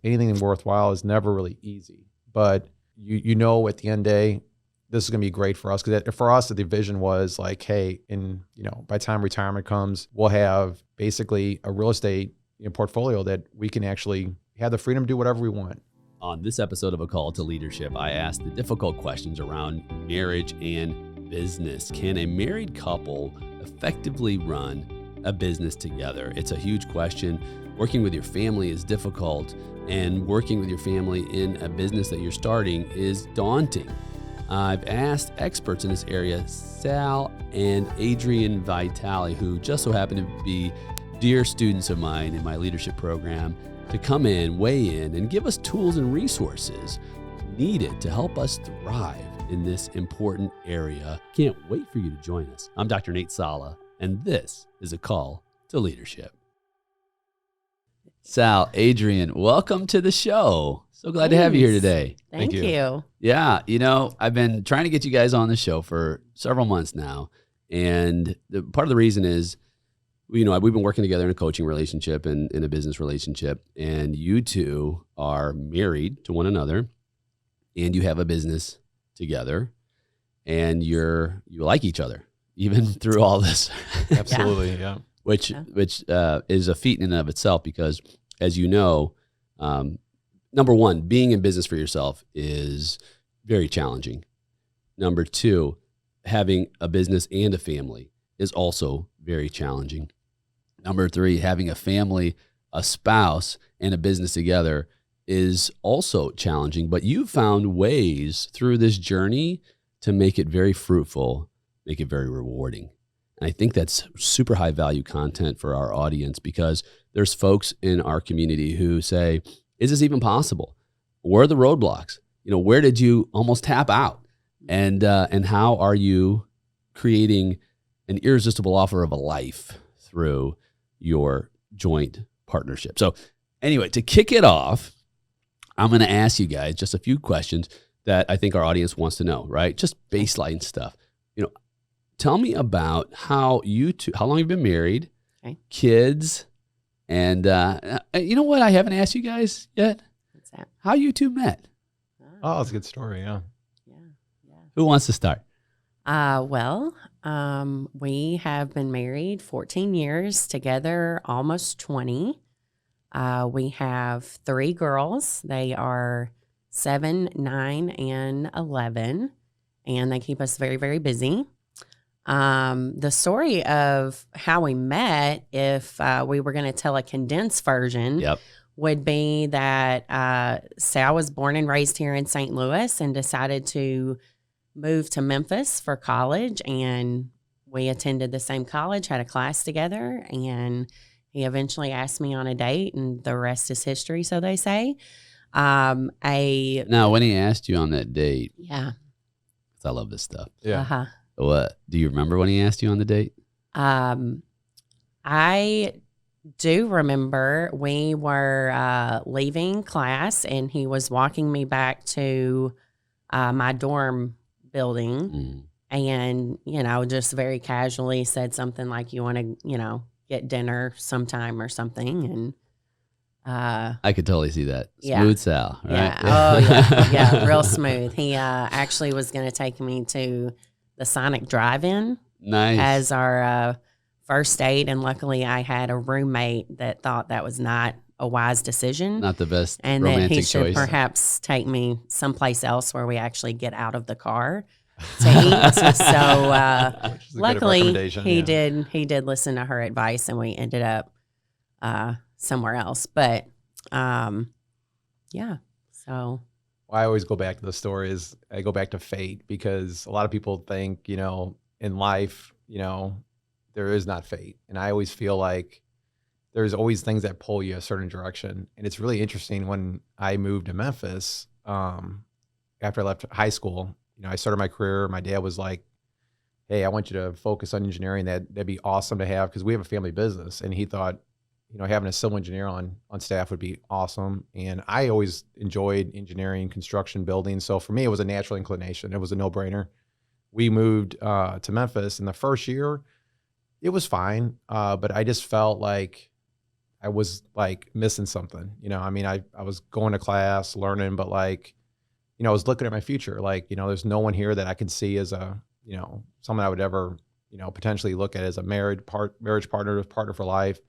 anything worthwhile is never really easy. But you know, at the end of the day, this is going to be great for us, because for us, the vision was like, hey, by the time retirement comes, we'll have basically a real estate portfolio that we can actually have the freedom to do whatever we want. On this episode of A Call to Leadership, I asked the difficult questions around marriage and business. Can a married couple effectively run a business together? It's a huge question. Working with your family is difficult, and working with your family in a business that you're starting is daunting. I've asked experts in this area, Sal and Adriane Vitale, who just so happen to be dear students of mine in my leadership program, to come in, weigh in, and give us tools and resources needed to help us thrive in this important area. Can't wait for you to join us. I'm Dr. Nate Sala, and this is A Call to Leadership. Sal, Adriane, welcome to the show. So glad to have you here today. Thank you. Yeah, I've been trying to get you guys on the show for several months now, and part of the reason is, we've been working together in a coaching relationship and in a business relationship, and you two are married to one another, and you have a business together, and you like each other even through all this. Absolutely, yeah. Which is a feat in and of itself, because as you know, number one, being in business for yourself is very challenging. Number two, having a business and a family is also very challenging. Number three, having a family, a spouse, and a business together is also challenging. But you've found ways through this journey to make it very fruitful, make it very rewarding. And I think that's super high value content for our audience, because there's folks in our community who say, is this even possible? Where are the roadblocks? Where did you almost tap out? And how are you creating an irresistible offer of a life through your joint partnership? So anyway, to kick it off, I'm going to ask you guys just a few questions that I think our audience wants to know, right? Just baseline stuff. Tell me about how long you've been married, okay, kids, and you know what I haven't asked you guys yet? What's that? How you two met. Oh, it's a good story, yeah. Yeah. Who wants to start? We have been married 14 years, together almost 20. We have 3 girls. They are 7, 9, and 11, and they keep us very, very busy. The story of how we met, if we were going to tell a condensed version, would be that Sal was born and raised here in St. Louis and decided to move to Memphis for college, and we attended the same college, had a class together, and he eventually asked me on a date, and the rest is history, so they say. Now, when he asked you on that date, yeah, 'cause I love this stuff. Yeah. What do you remember when he asked you on the date? I do remember we were leaving class, and he was walking me back to my dorm building, and just very casually said something like, "You want to get dinner sometime or something?" And I could totally see that. Yeah. Smooth Sal, right? Yeah. Oh yeah, real smooth. He actually was going to take me to the Sonic Drive-In as our first date, and luckily I had a roommate that thought that was not a wise decision. Not the best and romantic that he should choice. Perhaps take me someplace else where we actually get out of the car to eat. So luckily he did listen to her advice, and we ended up somewhere else. But yeah, so. I always go back to the stories. I go back to fate, because a lot of people think, in life, there is not fate. And I always feel like there's always things that pull you a certain direction. And it's really interesting, when I moved to Memphis, after I left high school, I started my career. My dad was like, hey, I want you to focus on engineering. That'd be awesome to have, because we have a family business. And he thought, having a civil engineer on staff would be awesome. And I always enjoyed engineering, construction, building. So for me, it was a natural inclination. It was a no-brainer. We moved to Memphis, in the first year, it was fine. But I just felt like I was like missing something, I mean, I was going to class, learning, but like, I was looking at my future. Like, there's no one here that I can see as a, someone I would ever, potentially look at as a marriage partner for life.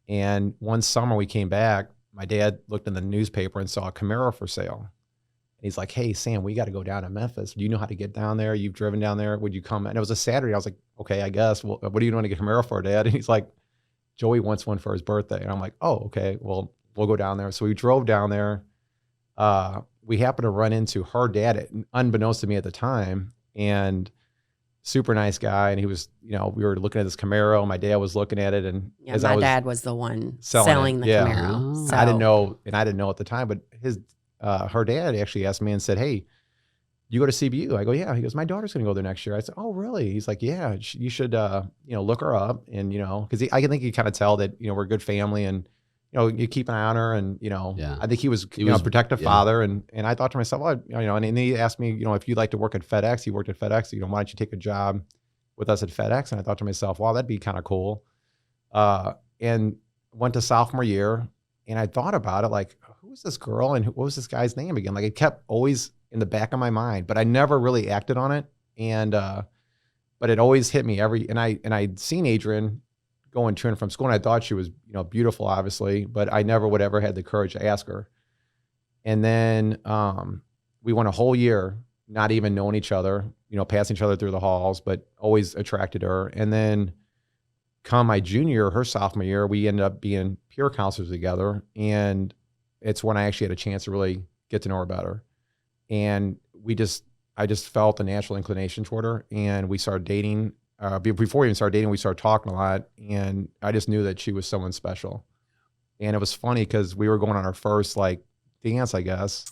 And one summer we came back, my dad looked in the newspaper and saw a Camaro for sale. And he's like, "Hey, Sam, we got to go down to Memphis. Do you know how to get down there? You've driven down there. Would you come?" And it was a Saturday. I was like, "Okay, I guess. Well, what do you want to get a Camaro for, Dad?" And he's like, "Joey wants one for his birthday." And I'm like, "Oh, okay. Well, we'll go down there." So we drove down there. We happened to run into her dad, unbeknownst to me at the time, and super nice guy. And he was, we were looking at this Camaro. My dad was looking at it, and Yeah, my dad was the one selling the Camaro. Oh. So. I didn't know, and I didn't know at the time. But her dad actually asked me and said, "Hey, you go to CBU?" I go, "Yeah." He goes, "My daughter's going to go there next year." I said, "Oh, really?" He's like, "Yeah, you should, look her up." And, because I think you kind of tell that, we're a good family, and, you keep an eye on her. And, Yeah. I think he was a protective father. And I thought to myself, well, and he asked me, if you'd like to work at FedEx, he worked at FedEx, why don't you take a job with us at FedEx? And I thought to myself, wow, that'd be kind of cool. And went to sophomore year, and I thought about it, like, who was this girl and what was this guy's name again? Like, it kept always in the back of my mind, but I never really acted on it. And, but it always hit me and I'd seen Adriane going to and from school, and I thought she was, beautiful, obviously, but I never would ever had the courage to ask her. And then, we went a whole year, not even knowing each other, passing each other through the halls, but always attracted her. And then come my junior, her sophomore year, we ended up being peer counselors together. And it's when I actually had a chance to really get to know her better. And I just felt a natural inclination toward her, and we started dating. Before we even started dating, we started talking a lot, and I just knew that she was someone special. And it was funny because we were going on our first like dance, I guess,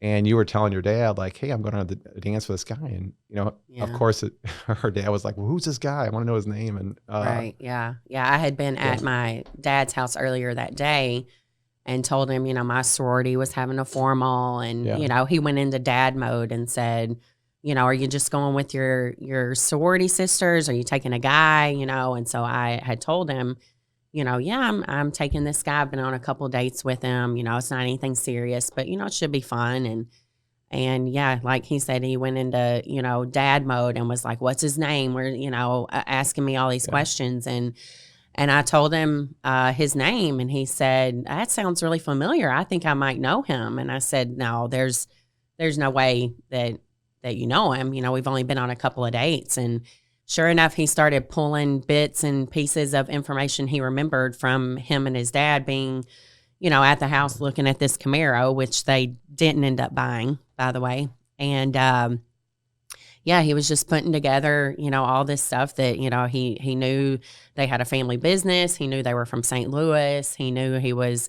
and you were telling your dad like, "Hey, I'm going on a dance with this guy," and of course, her dad was like, "Well, who's this guy? I want to know his name." And right, yeah. I had been at my dad's house earlier that day and told him, my sorority was having a formal, and he went into dad mode and said, "Are you just going with your sorority sisters? Are you taking a guy?" And so I had told him, "Yeah, I'm taking this guy. I've been on a couple of dates with him. It's not anything serious, but it should be fun." And yeah, like he said, he went into dad mode and was like, "What's his name?" Or asking me all these questions, and I told him his name, and he said, "That sounds really familiar. I think I might know him." And I said, "No, there's no way that you know him. We've only been on a couple of dates." And sure enough, he started pulling bits and pieces of information he remembered from him and his dad being, at the house looking at this Camaro, which they didn't end up buying, by the way. And yeah, he was just putting together, all this stuff that, he knew they had a family business. He knew they were from St. Louis. He knew he was,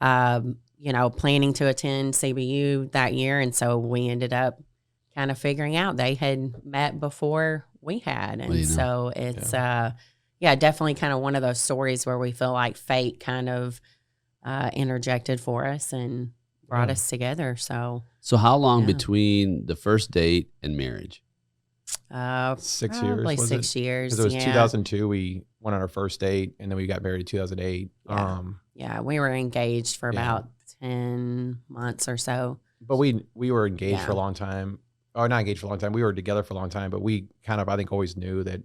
planning to attend CBU that year. And so we ended up kind of figuring out they had met before we had. And so it's, definitely kind of one of those stories where we feel like fate kind of interjected for us and brought us together. So how long between the first date and marriage? 6 years. Probably was 6 years. Because it was 2002. We went on our first date, and then we got married in 2008. Yeah, we were engaged for about 10 months or so. But we were engaged for a long time. Or not engaged for a long time. We were together for a long time, but we kind of, I think, always knew that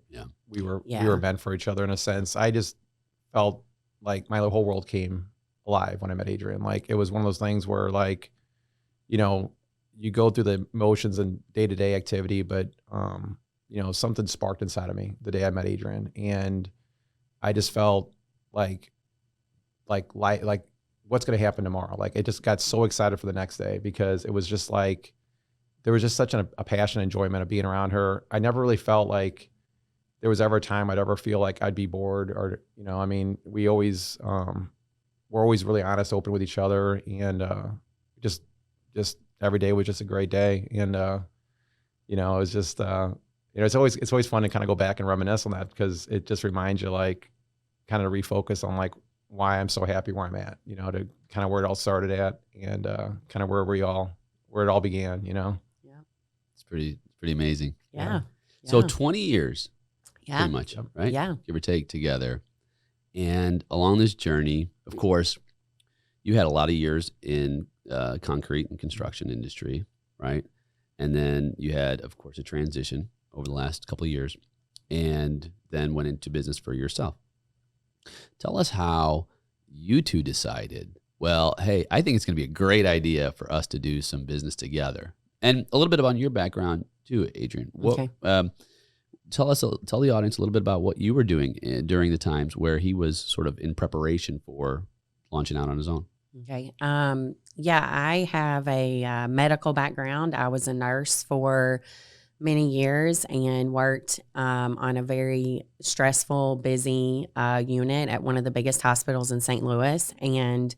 we were meant for each other in a sense. I just felt like my whole world came alive when I met Adriane. Like, it was one of those things where, like, you go through the motions and day-to-day activity, but something sparked inside of me the day I met Adriane, and I just felt like what's going to happen tomorrow? Like, I just got so excited for the next day, because it was just like there was just such a passion and enjoyment of being around her. I never really felt like there was ever a time I'd ever feel like I'd be bored, or I mean, we always we're always really honest, open with each other, and just every day was just a great day. And it was just it's always fun to kind of go back and reminisce on that, because it just reminds you, like, kind of refocus on like why I'm so happy where I'm at, to kind of where it all started at, and kind of where it all began. Yeah, it's pretty amazing. Yeah. So 20 years, yeah, pretty much, right? Yeah, give or take, together. And along this journey, of course, you had a lot of years in concrete and construction industry, right? And then you had, of course, a transition over the last couple of years, and then went into business for yourself. Tell us how you two decided, well, hey, I think it's going to be a great idea for us to do some business together. And a little bit about your background too, Adriane. Okay. Tell the audience a little bit about what you were doing during the times where he was sort of in preparation for launching out on his own. Okay. Yeah, I have a medical background. I was a nurse for many years and worked on a very stressful, busy unit at one of the biggest hospitals in St. Louis. And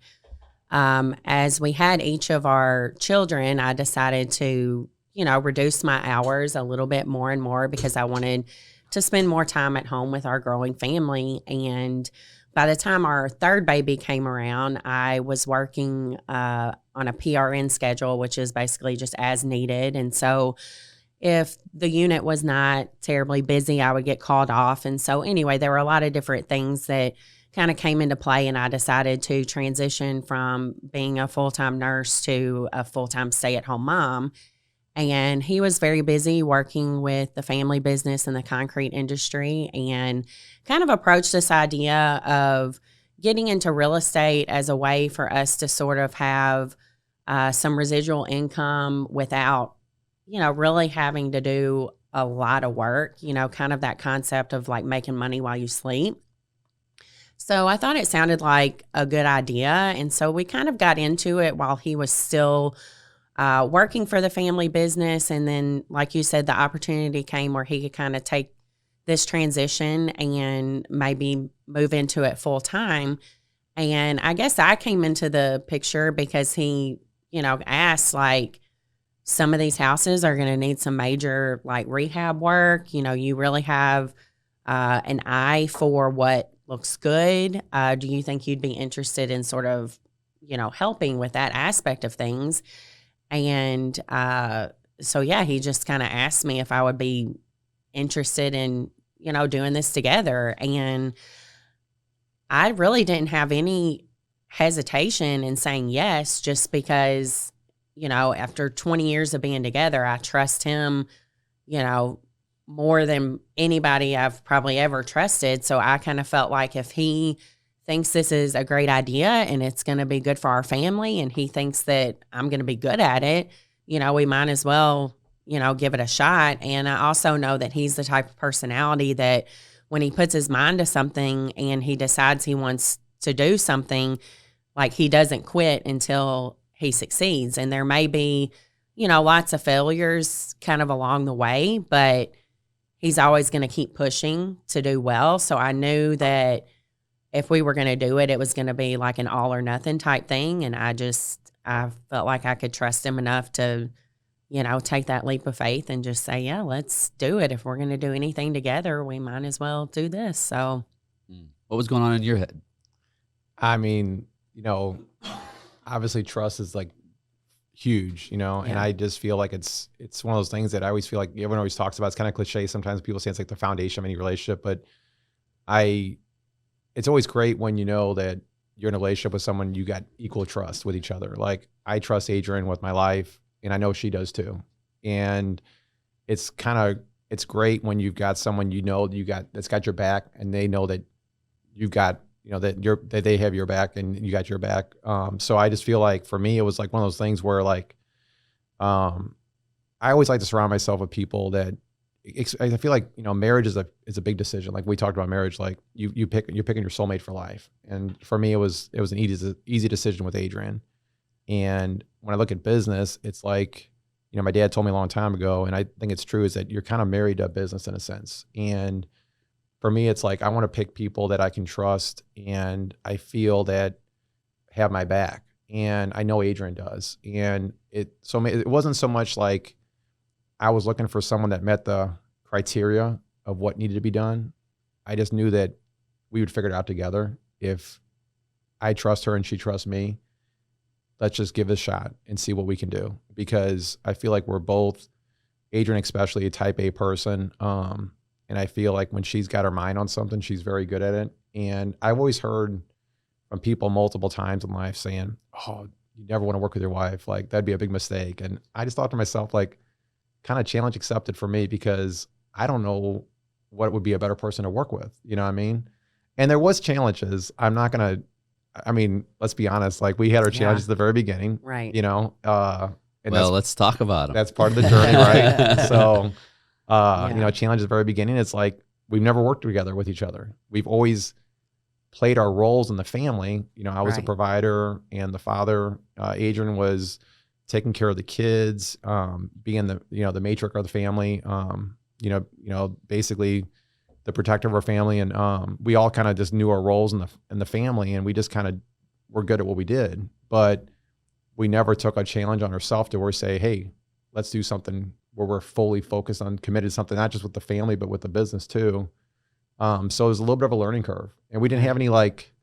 as we had each of our children, I decided to, reduce my hours a little bit more and more because I wanted to spend more time at home with our growing family. And by the time our third baby came around, I was working on a PRN schedule, which is basically just as needed. And so if the unit was not terribly busy, I would get called off. And so anyway, there were a lot of different things that kind of came into play, and I decided to transition from being a full-time nurse to a full-time stay-at-home mom. And he was very busy working with the family business in the concrete industry, and kind of approached this idea of getting into real estate as a way for us to sort of have some residual income without, really having to do a lot of work, kind of that concept of like making money while you sleep. So I thought it sounded like a good idea. And so we kind of got into it while he was still working for the family business. And then, like you said, the opportunity came where he could kind of take this transition and maybe move into it full time. And I guess I came into the picture because he, asked, like, some of these houses are going to need some major like rehab work. You really have an eye for what looks good. Do you think you'd be interested in sort of, helping with that aspect of things? And so, yeah, he just kind of asked me if I would be interested in, doing this together. And I really didn't have any hesitation in saying yes, just because, after 20 years of being together, I trust him, more than anybody I've probably ever trusted. So I kind of felt like if he thinks this is a great idea and it's going to be good for our family, and he thinks that I'm going to be good at it, we might as well, give it a shot. And I also know that he's the type of personality that when he puts his mind to something and he decides he wants to do something, like, he doesn't quit until he succeeds. And there may be, lots of failures kind of along the way, but he's always going to keep pushing to do well. So I knew that if we were going to do it, it was going to be like an all or nothing type thing. And I felt like I could trust him enough to, take that leap of faith and just say, yeah, let's do it. If we're going to do anything together, we might as well do this. So what was going on in your head? I mean, obviously trust is like huge, and I just feel like it's one of those things that I always feel like everyone always talks about. It's kind of cliche. Sometimes people say it's like the foundation of any relationship, but it's always great when you know that you're in a relationship with someone you got equal trust with each other. Like, I trust Adriane with my life, and I know she does too. And it's great when you've got someone that's got your back, and they know that you've got, that they have your back and you got your back. So I just feel like for me, it was like one of those things where like, I always like to surround myself with people that, I feel like, marriage is a big decision. Like we talked about marriage, like you're picking your soulmate for life. And for me, it was an easy decision with Adriane. And when I look at business, it's like, my dad told me a long time ago, and I think it's true, is that you're kind of married to a business in a sense. And for me, it's like, I want to pick people that I can trust and I feel that have my back. And I know Adriane does. And it wasn't so much like I was looking for someone that met the criteria of what needed to be done. I just knew that we would figure it out together. If I trust her and she trusts me, let's just give it a shot and see what we can do. Because I feel like we're both, Adriane especially, a type A person. And I feel like when she's got her mind on something, she's very good at it. And I've always heard from people multiple times in life saying, "Oh, you never want to work with your wife. Like that'd be a big mistake." And I just thought to myself, like, kind of challenge accepted for me because I don't know what would be a better person to work with. You know what I mean? And there was challenges. I'm not going to, I mean, let's be honest. Like we had our challenges at the very beginning, Right. you know, and Well, let's talk about them. that's part of the journey, right? So, you know, Yeah. challenges at the very beginning. It's like, we've never worked together with each other. We've always played our roles in the family. You know, I was a Right. provider and the father. Adrian was taking care of the kids, being the, you know, the matriarch of the family. You know, basically the protector of our family, and we all kind of just knew our roles in the family, and we just kind of were good at what we did. But we never took a challenge on ourselves to where we say, "Hey, let's do something where we're fully focused on committed to something, not just with the family, but with the business too." So it was a little bit of a learning curve, and we didn't have any like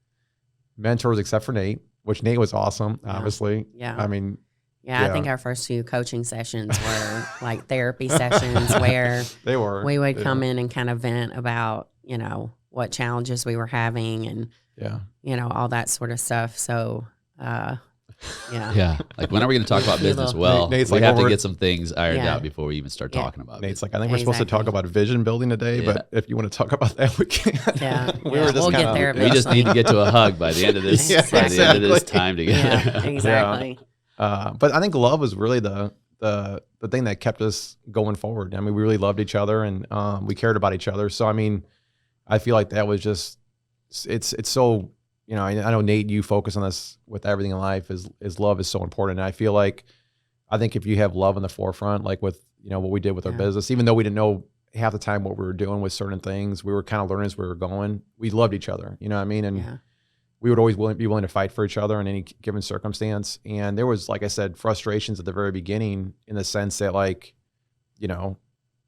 mentors except for Nate, which Nate was awesome, Yeah. obviously. Yeah. I mean, Yeah, I think our first few coaching sessions were like therapy sessions where they were. we would come in and kind of vent about, you know, what challenges we were having and, Yeah. you know, all that sort of stuff. So, yeah. Yeah. Like, when are we going to talk about business? Well, Nate's we like, have well, to we're- get some things ironed Yeah. out before we even start Yeah. talking about Nate's it. like, I think we're supposed to talk Exactly. about vision building today, Yeah. but if you want to talk about that, we can. Yeah. we Yeah. were just We'll get kinda- there We just need to get to a hug by the end of this, Yeah, by the end of this exactly. time together. Yeah, exactly. But I think love was really the thing that kept us going forward. I mean, we really loved each other, and we cared about each other. So I mean, I feel like that was just it's so, you know, I know Nate, you focus on this with everything in life is love is so important. And I feel like I think if you have love in the forefront, like with, you know, what we did with our Yeah. business, even though we didn't know half the time what we were doing with certain things, we were kind of learning as we were going. We loved each other, you know what I mean? And Yeah. we would always be willing to fight for each other in any given circumstance. And there was, like I said, frustrations at the very beginning in the sense that, like, you know,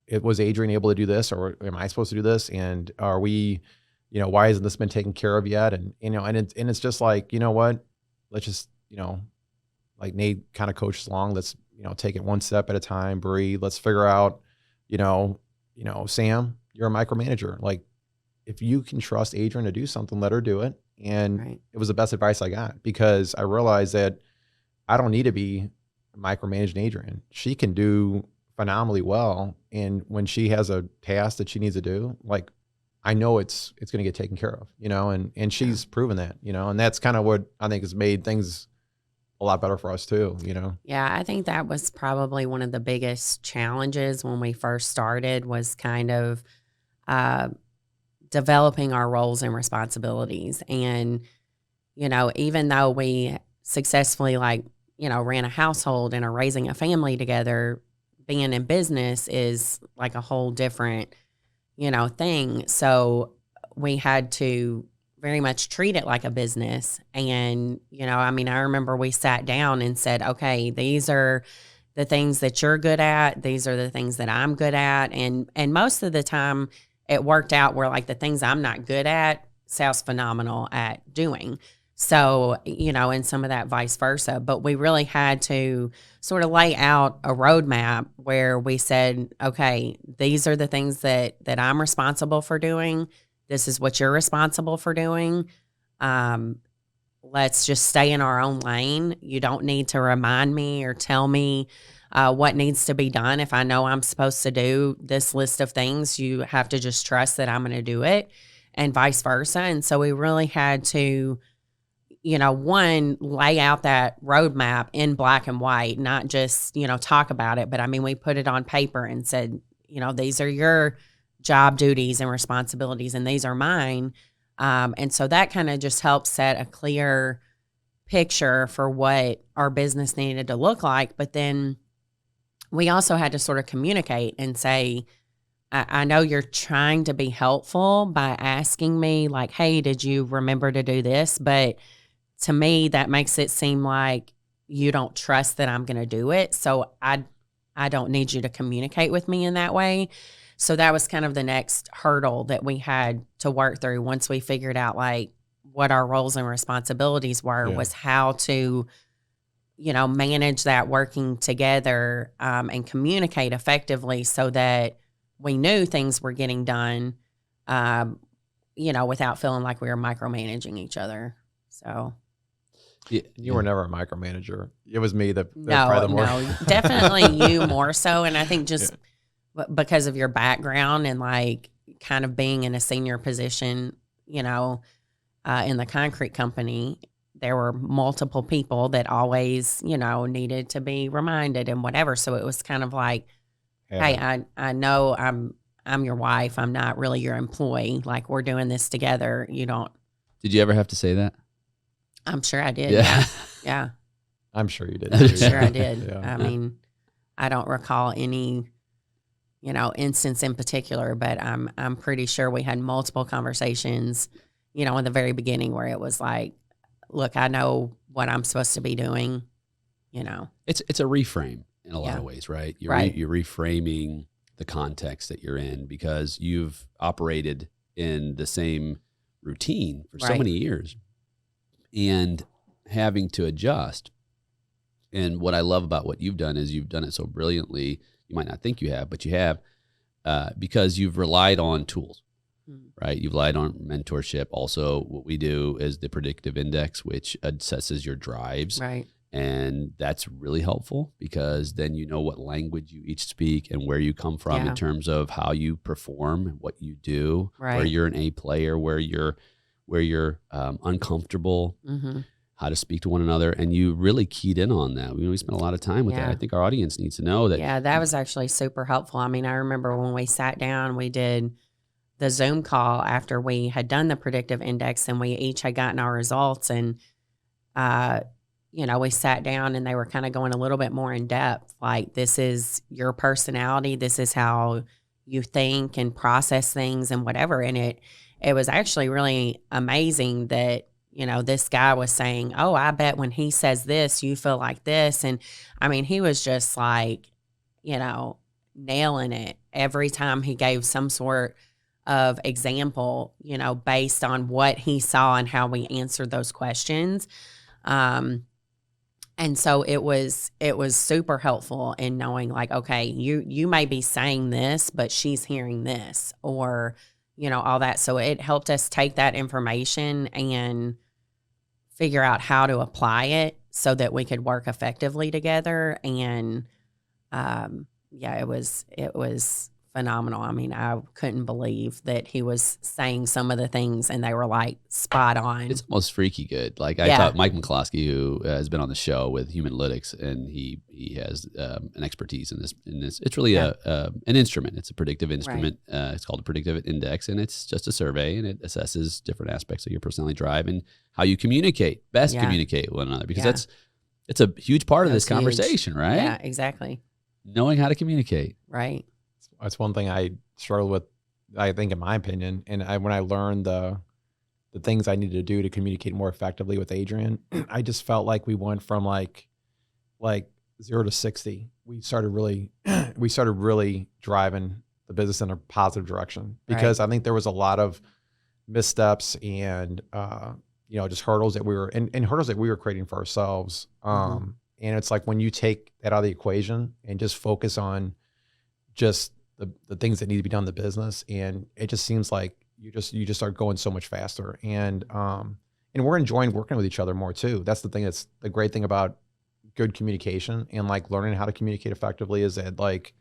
it was Adrian able to do this, or am I supposed to do this? And are we, you know, why hasn't this been taken care of yet? And, you know, and it's just like, you know what, let's just, you know, like Nate kind of coaches along. Let's, you know, take it one step at a time, breathe. Let's figure out, you know, Sam, you're a micromanager. Like, if you can trust Adrian to do something, let her do it. And Right. it was the best advice I got, because I realized that I don't need to be micromanaging Adrian. She can do phenomenally well. And when she has a task that she needs to do, like, I know it's going to get taken care of, you know, and she's proven that, you know, and that's kind of what I think has made things a lot better for us too, you know? Yeah, I think that was probably one of the biggest challenges when we first started, was kind of developing our roles and responsibilities. And, you know, even though we successfully, like, you know, ran a household and are raising a family together, being in business is like a whole different, you know, thing. So we had to very much treat it like a business. And, you know, I mean, I remember we sat down and said, okay, these are the things that you're good at. These are the things that I'm good at. And most of the time it worked out where, like, the things I'm not good at, Sal's phenomenal at doing. So, you know, and some of that vice versa. But we really had to sort of lay out a roadmap where we said, okay, these are the things that I'm responsible for doing. This is what you're responsible for doing. Let's just stay in our own lane. You don't need to remind me or tell me what needs to be done. If I know I'm supposed to do this list of things, you have to just trust that I'm going to do it, and vice versa. And so we really had to, you know, one, lay out that roadmap in black and white, not just, you know, talk about it, but I mean, we put it on paper and said, you know, these are your job duties and responsibilities, and these are mine. And so that kind of just helps set a clear picture for what our business needed to look like. But then we also had to sort of communicate and say, I know you're trying to be helpful by asking me, like, hey, did you remember to do this? But to me, that makes it seem like you don't trust that I'm going to do it. So I don't need you to communicate with me in that way. So that was kind of the next hurdle that we had to work through once we figured out, like, what our roles and responsibilities were, was how to, you know, manage that working together and communicate effectively so that we knew things were getting done, you know, without feeling like we were micromanaging each other. So You were never a micromanager. It was me that no, probably the more. no, definitely you more so. And I think just because of your background and like kind of being in a senior position, you know, in the concrete company, there were multiple people that always, you know, needed to be reminded and whatever. So it was kind of like, hey, I know I'm your wife. I'm not really your employee. Like, we're doing this together. You don't. Did you ever have to say that? I'm sure I did. Yeah. Yeah. I'm sure you did. I'm sure I did. Yeah. I mean, I don't recall any, you know, instance in particular, but I'm pretty sure we had multiple conversations, you know, in the very beginning where it was like, look, I know what I'm supposed to be doing, you know. It's a reframe in a lot of ways, right? You're reframing the context that you're in because you've operated in the same routine for so many years and having to adjust. And what I love about what you've done is you've done it so brilliantly. You might not think you have, but you have, because you've relied on tools, right? You've relied on mentorship. Also, what we do is the predictive index, which assesses your drives. Right. And that's really helpful because then you know what language you each speak and where you come from in terms of how you perform, what you do, where you're an A player, where you're uncomfortable, how to speak to one another. And you really keyed in on that. We spent a lot of time with that. I think our audience needs to know that. Yeah, that was actually super helpful. I mean, I remember when we sat down, we did the Zoom call after we had done the predictive index and we each had gotten our results. And, you know, we sat down and they were kind of going a little bit more in depth. Like, this is your personality. This is how you think and process things and whatever. And it was actually really amazing that, you know, this guy was saying, oh, I bet when he says this, you feel like this. And I mean, he was just like, you know, nailing it every time he gave some sort of example, you know, based on what he saw and how we answered those questions. And so it was super helpful in knowing like, okay, you may be saying this, but she's hearing this, or, you know, all that. So it helped us take that information and figure out how to apply it so that we could work effectively together. And it was phenomenal. I mean, I couldn't believe that he was saying some of the things and they were like spot on. It's almost freaky good. Like I thought Mike McCloskey, who has been on the show with Human Analytics, and he has an expertise in this. It's really an instrument. It's a predictive instrument. Right. It's called a predictive index, and it's just a survey, and it assesses different aspects of your personality drive and how you communicate, communicate with one another, because it's a huge part of this conversation, right? Yeah, exactly. Knowing how to communicate. Right. That's one thing I struggled with, I think, in my opinion. And when I learned the things I needed to do to communicate more effectively with Adriane, I just felt like we went from like 0 to 60. We started really driving the business in a positive direction, because I think there was a lot of missteps and you know, just hurdles that we were and hurdles that we were creating for ourselves. And it's like when you take that out of the equation and just focus on just the things that need to be done in the business, and it just seems like you just start going so much faster, and we're enjoying working with each other more too. That's the thing. That's the great thing about good communication and like learning how to communicate effectively, is that like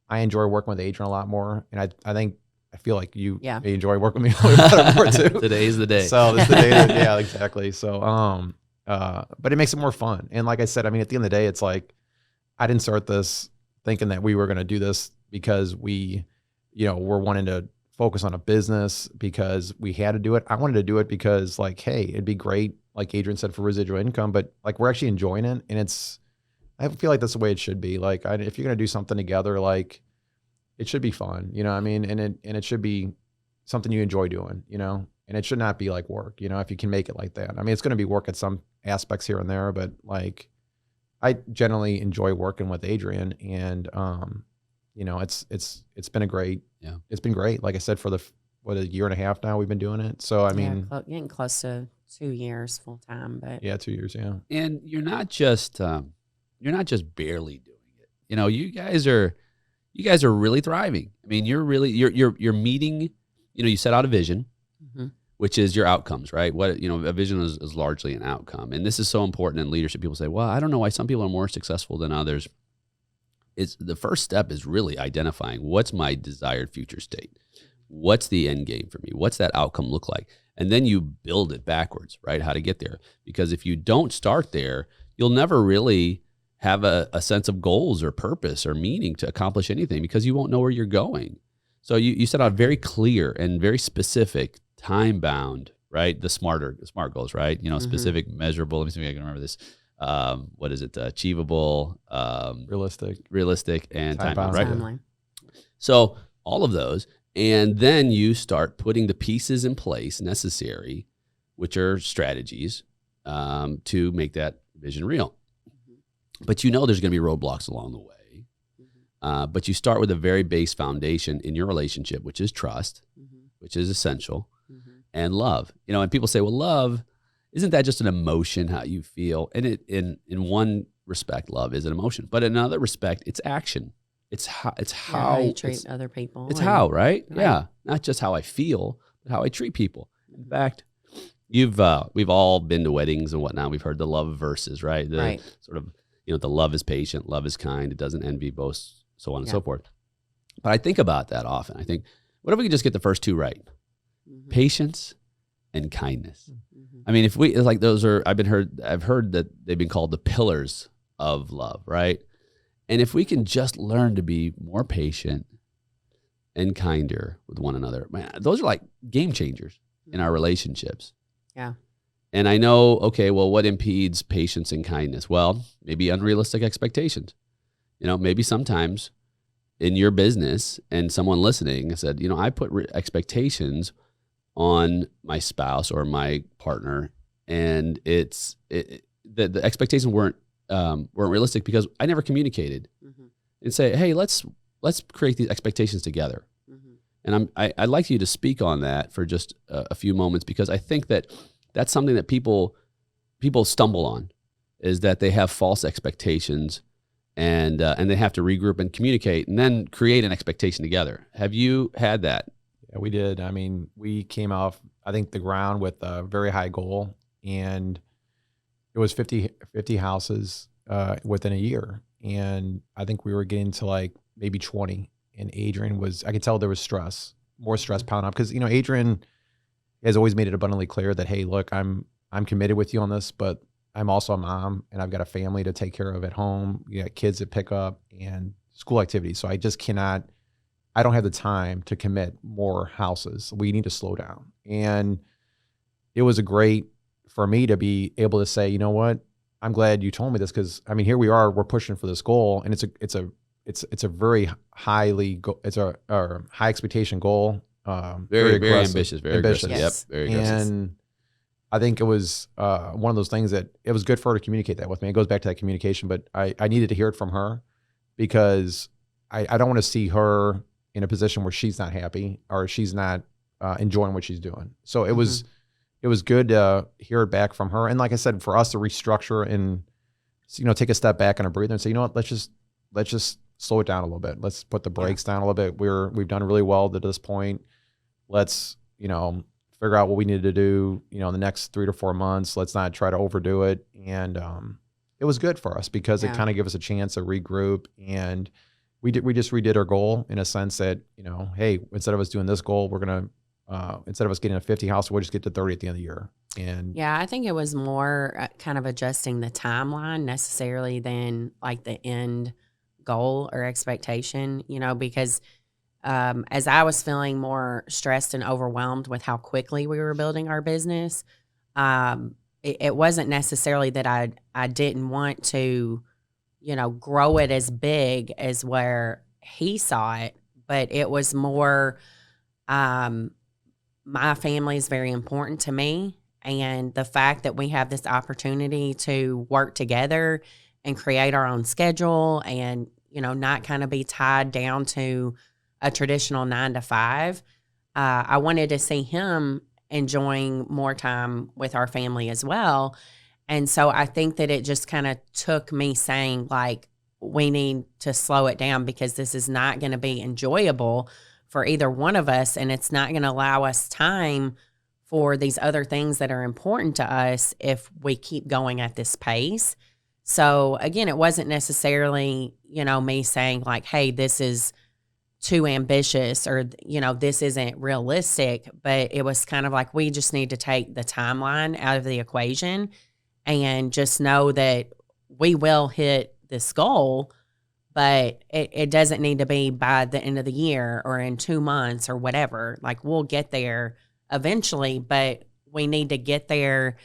I enjoy working with Adriane a lot more, and I feel like you enjoy working with me a lot more too. Today's the day. So it's the day. Yeah, exactly. So but it makes it more fun. And like I said, I mean, at the end of the day, it's like I didn't start this thinking that we were going to do this because we, you know, we're wanting to focus on a business because we had to do it. I wanted to do it because like, hey, it'd be great, like Adriane said, for residual income, but like we're actually enjoying it. And I feel like that's the way it should be. Like if you're going to do something together, like it should be fun, you know what I mean? And it should be something you enjoy doing, you know, and it should not be like work, you know, if you can make it like that. I mean, it's going to be work at some aspects here and there, but like I generally enjoy working with Adriane, and you know, it's been it's been great. Like I said, for a year and a half now we've been doing it. So I mean, getting close to 2 years full time, but 2 years, yeah. And you're not just barely doing it. You know, you guys are really thriving. I mean, you're meeting. You know, you set out a vision, which is your outcomes, right? What, a vision is largely an outcome. And this is so important in leadership. People say, well, I don't know why some people are more successful than others. It's the first step is really identifying what's my desired future state. What's the end game for me? What's that outcome look like? And then you build it backwards, right? How to get there. Because if you don't start there, you'll never really have a sense of goals or purpose or meaning to accomplish anything because you won't know where you're going. So you set out very clear and very specific, time-bound, right? The smart goals, right? Specific, measurable. Let me see if I can remember this. What is it? Achievable, realistic, and time-bound, right? Timeline. So all of those, and then you start putting the pieces in place necessary, which are strategies, to make that vision real. But there's going to be roadblocks along the way. But you start with a very base foundation in your relationship, which is trust, which is essential, and love. And people say, well, love, isn't that just an emotion, how you feel? And in one respect, love is an emotion. But in another respect, it's action. It's how you treat other people. It's how, right? Yeah. Not just how I feel, but how I treat people. In fact, we've all been to weddings and whatnot. We've heard the love verses, right? Right. Sort of, the love is patient, love is kind, it doesn't envy, boast, so on and so forth. But I think about that often. I think, what if we could just get the first two right? Patience and kindness. I mean, if we, it's like those are, I've heard that they've been called the pillars of love, right? And if we can just learn to be more patient and kinder with one another, man, those are like game changers in our relationships. Yeah. And I know, okay, well, what impedes patience and kindness? Well, maybe unrealistic expectations. Maybe sometimes in your business and someone listening said, I put expectations on my spouse or my partner, and the expectations weren't realistic because I never communicated and say, hey, let's create these expectations together. And I'd like you to speak on that for just a few moments, because I think that's something that people stumble on, is that they have false expectations, and they have to regroup and communicate and then create an expectation together. Have you had that? Yeah, we did. I mean, we came off, I think, the ground with a very high goal, and it was 50 houses within a year. And I think we were getting to like maybe 20. And Adriane I could tell there was more stress piling up, because, Adriane has always made it abundantly clear that, hey, look, I'm committed with you on this, but I'm also a mom, and I've got a family to take care of at home. You got kids to pick up and school activities. So I just I don't have the time to commit more houses. We need to slow down. And it was great for me to be able to say, you know what, I'm glad you told me this, because I mean, here we are, we're pushing for this goal, and it's a very it's a high expectation goal. Very ambitious, very aggressive. Yes. Yep, very aggressive. And I think it was one of those things that it was good for her to communicate that with me. It goes back to that communication, but I needed to hear it from her, because I don't want to see her in a position where she's not happy or she's not enjoying what she's doing. So it was good to hear it back from her. And like I said, for us to restructure and take a step back and a breather and say, you know what, let's just slow it down a little bit. Let's put the brakes down a little bit. We've done really well to this point. Let's figure out what we need to do in the next 3 to 4 months. Let's not try to overdo it. And it was good for us, because it kind of gave us a chance to regroup, and we just redid our goal in a sense that, hey, instead of us doing this goal, we're going to, instead of us getting a 50 house, we'll just get to 30 at the end of the year. And yeah, I think it was more kind of adjusting the timeline necessarily than like the end goal or expectation, because as I was feeling more stressed and overwhelmed with how quickly we were building our business, it wasn't necessarily that I didn't want to, grow it as big as where he saw it, but it was more, my family is very important to me. And the fact that we have this opportunity to work together and create our own schedule and, not kind of be tied down to a traditional 9 to 5. I wanted to see him enjoying more time with our family as well. And so I think that it just kind of took me saying, like, we need to slow it down, because this is not going to be enjoyable for either one of us. And it's not going to allow us time for these other things that are important to us if we keep going at this pace. So again, it wasn't necessarily, me saying like, hey, this is too ambitious or, this isn't realistic, but it was kind of like, we just need to take the timeline out of the equation and just know that we will hit this goal, but it doesn't need to be by the end of the year or in 2 months or whatever. Like, we'll get there eventually, but we need to get there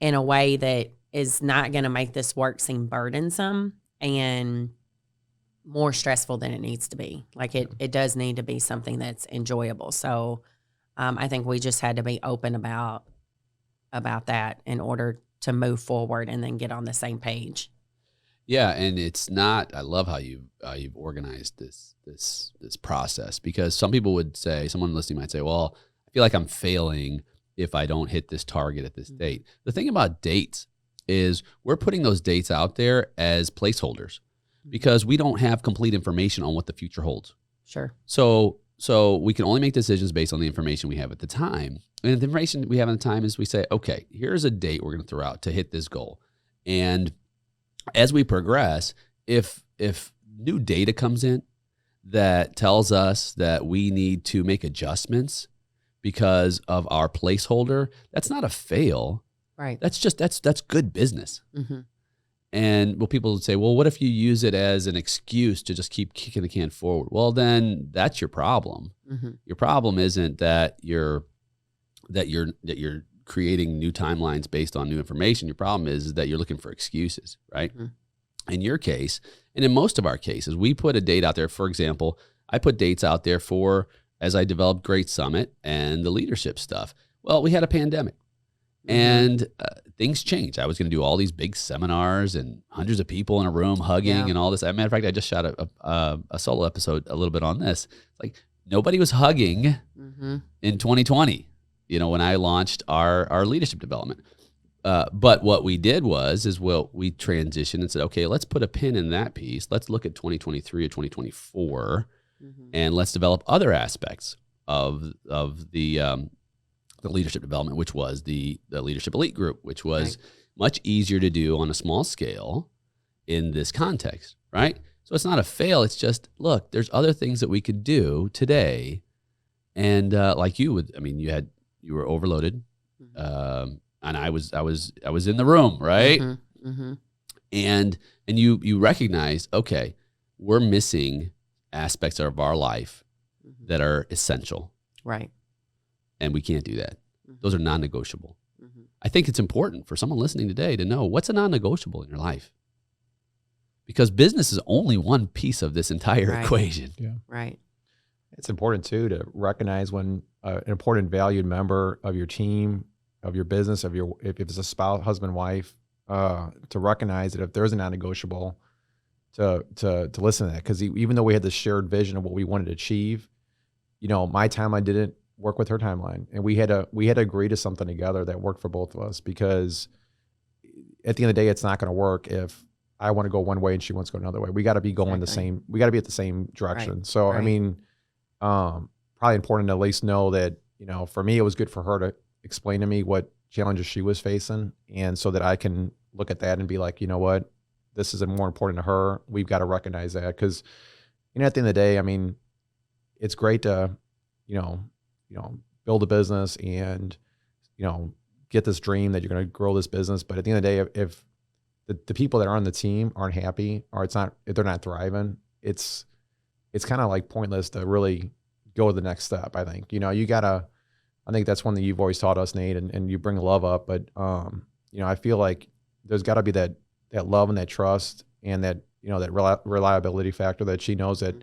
in a way that is not going to make this work seem burdensome and more stressful than it needs to be. Like, it does need to be something that's enjoyable. So I think we just had to be open about that in order to move forward and then get on the same page. Yeah, and it's not. I love how you've organized this process, because some people would say, someone listening might say, "Well, I feel like I'm failing if I don't hit this target at this date." The thing about dates is we're putting those dates out there as placeholders because we don't have complete information on what the future holds. Sure. So we can only make decisions based on the information we have at the time. And the information we have at the time is we say, okay, here's a date we're going to throw out to hit this goal. And as we progress, if new data comes in that tells us that we need to make adjustments because of our placeholder, that's not a fail. Right. That's good business. Mm-hmm. And people would say, well, what if you use it as an excuse to just keep kicking the can forward? Well, then that's your problem. Mm-hmm. Your problem isn't that you're creating new timelines based on new information. Your problem is that you're looking for excuses, right? Mm-hmm. In your case, and in most of our cases, we put a date out there. For example, I put dates out there for as I developed Great Summit and the leadership stuff. Well, we had a pandemic. And things changed. I was going to do all these big seminars and hundreds of people in a room hugging and all this. As a matter of fact, I just shot a solo episode a little bit on this. Like, nobody was hugging in 2020, when I launched our leadership development. But what we did we transitioned and said, okay, let's put a pin in that piece. Let's look at 2023 or 2024, and let's develop other aspects of the leadership development, which was the leadership elite group, which was much easier to do on a small scale in this context, right? So it's not a fail. It's just, look, there's other things that we could do today. And like you were overloaded. And I was in the room, right? Mm-hmm. Mm-hmm. And you recognize, okay, we're missing aspects of our life that are essential. Right. And we can't do that. Those are non-negotiable. I think it's important for someone listening today to know what's a non-negotiable in your life, because business is only one piece of this entire equation. Yeah. Right. It's important too to recognize when an important valued member of your team, of your business, if it's a spouse, husband, wife, to recognize that if there's a non-negotiable, to listen to that, because even though we had this shared vision of what we wanted to achieve, my timeline didn't work with her timeline, and we had to agree to something together that worked for both of us, because at the end of the day, it's not going to work if I want to go one way and she wants to go another way. We got to be going we got to be at the same direction. Right. So, right. Probably important to at least know that, for me, it was good for her to explain to me what challenges she was facing, and so that I can look at that and be like, you know what, this is more important to her. We've got to recognize that, because, at the end of the day, it's great to, build a business and, get this dream that you're going to grow this business. But at the end of the day, if the people that are on the team aren't happy, or if they're not thriving, it's kind of like pointless to really go to the next step. I think, I think that's one that you've always taught us, Nate, and you bring love up. But, I feel like there's got to be that love and that trust and that, that reliability factor, that she knows that,